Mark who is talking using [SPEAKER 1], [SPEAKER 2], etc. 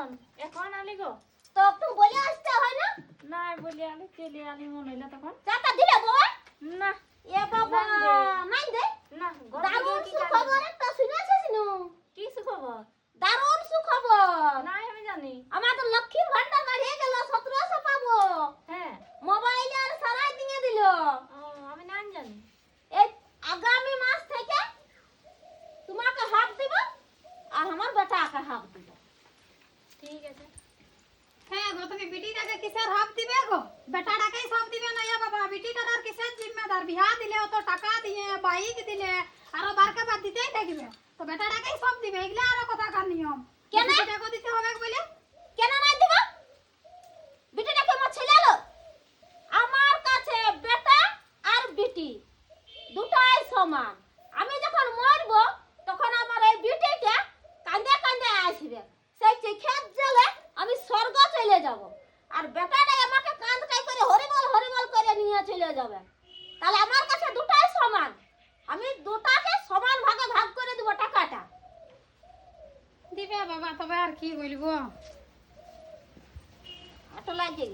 [SPEAKER 1] এখন এখন আলি গো
[SPEAKER 2] তো তুমি বলে আসতে হয় না?
[SPEAKER 1] না বলি আলি চলে আলি মনে হইলো তখন
[SPEAKER 2] চাটা দিলে বাবা?
[SPEAKER 1] না
[SPEAKER 2] এ বাবা নাই দে।
[SPEAKER 1] না
[SPEAKER 2] দারুণ সুখবর একটা শুনেছিস নু?
[SPEAKER 1] কি খবর
[SPEAKER 2] দারুণ সুখবর।
[SPEAKER 1] না আমি জানি
[SPEAKER 2] আমার তো লক্ষ্মীর ভান্ডার বাড়িয়ে গেল 1700 পাবো।
[SPEAKER 1] হ্যাঁ
[SPEAKER 2] মোবাইলে আর সারাই দিয়ে দিল।
[SPEAKER 1] ও আমি না জানি
[SPEAKER 2] এই আগামী মাস থেকে তোমাকে হাক দিব আর আমার বেটাকে হাক দিব।
[SPEAKER 1] ঠিক আছে
[SPEAKER 3] হ্যাঁ গো তুমি বিটিটাকে কিসের হক দিবে গো? বেটাটাকেই সব দিবে না ইয়া বাবা, বিটিটার আর কিসের জিম্মেদার? বিয়া দিলে অত টাকা দিয়ে বাইক দিলে আরো বারকা বাদ দিতেই থাকবে, তো বেটাটাকেই সব দিবে। এগুলা আরো কথাকার নিয়ম।
[SPEAKER 2] কেন?
[SPEAKER 3] বিটিটাকে দিতে হবে বলে
[SPEAKER 2] কেন নাই দিব? বিটিটাকে আমার ছেলে আলো। আমার কাছে বেটা আর বিটি দুটাই সমান। আমি যখন মরব তখন আমার এই বিটিটা কাঁদে কাঁদে আসবে। সেই চিখের জলে আমি স্বর্গ চলে যাব। আর বেটাটা আমাকে কাঁদ কাই করে হরিবল করে নিয়ে চলে যাবে। তাহলে আমার কাছে দুটাই সমান। আমি দুটাকে সমান ভাগে ভাগ করে দেব টাকাটা।
[SPEAKER 3] দিবে বাবা, তবে আর কি বলবো।
[SPEAKER 2] আটো লাগে